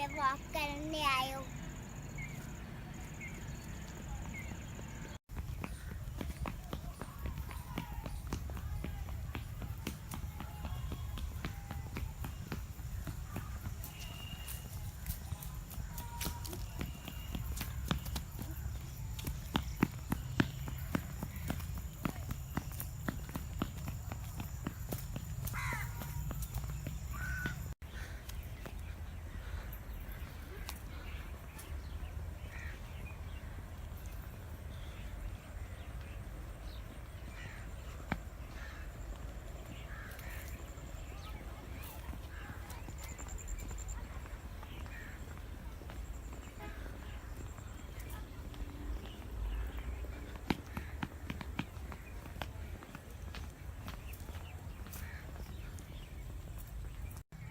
पे वॉक करने आए हो।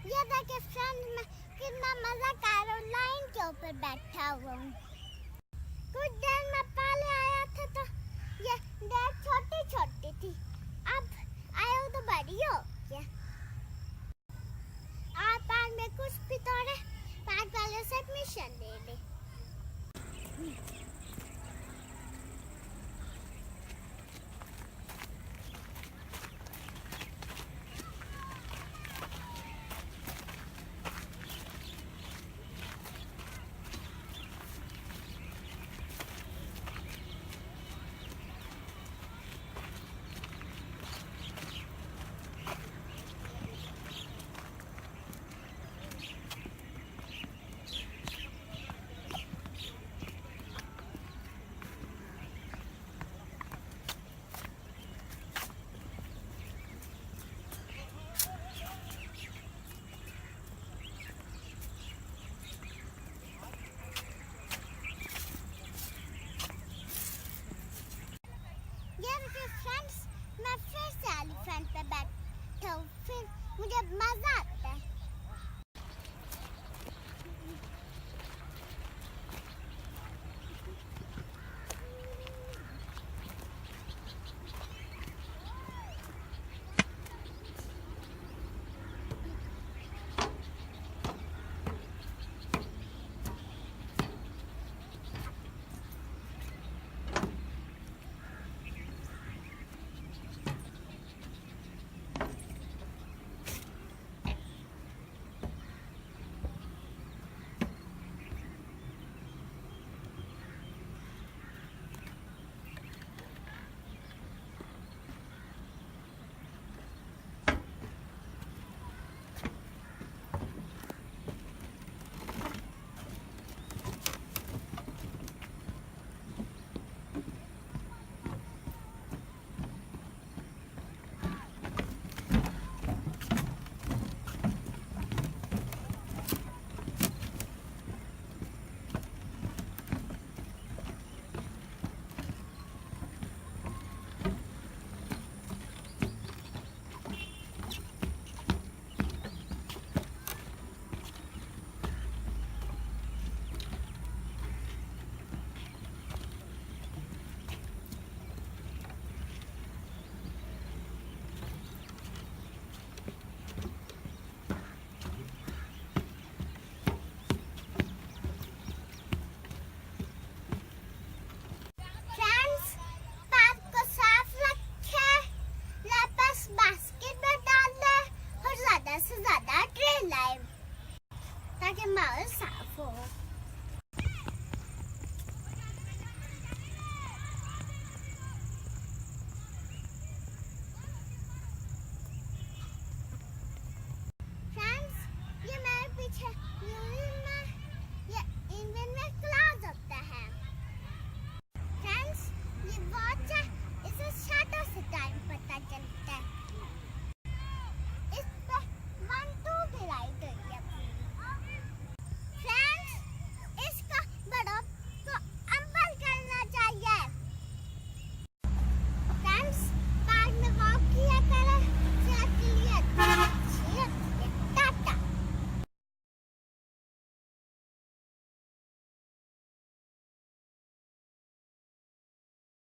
ये देखिए फ्रेंड्स, मैं कितना मजा कैरोलाइन के ऊपर बैठा हुआ हूँ। कुछ देर में पहले आया था तो ये डेट छोटी छोटी थी, अब आया हूँ तो बड़ी हो गया। और पार्क में कुछ भी तोड़े, पार्क वाले से एडमिशन ले ले। फ्रेंड्स, मैं फिर से एलिफेंट पे बैठा हूँ। फिर मुझे मजा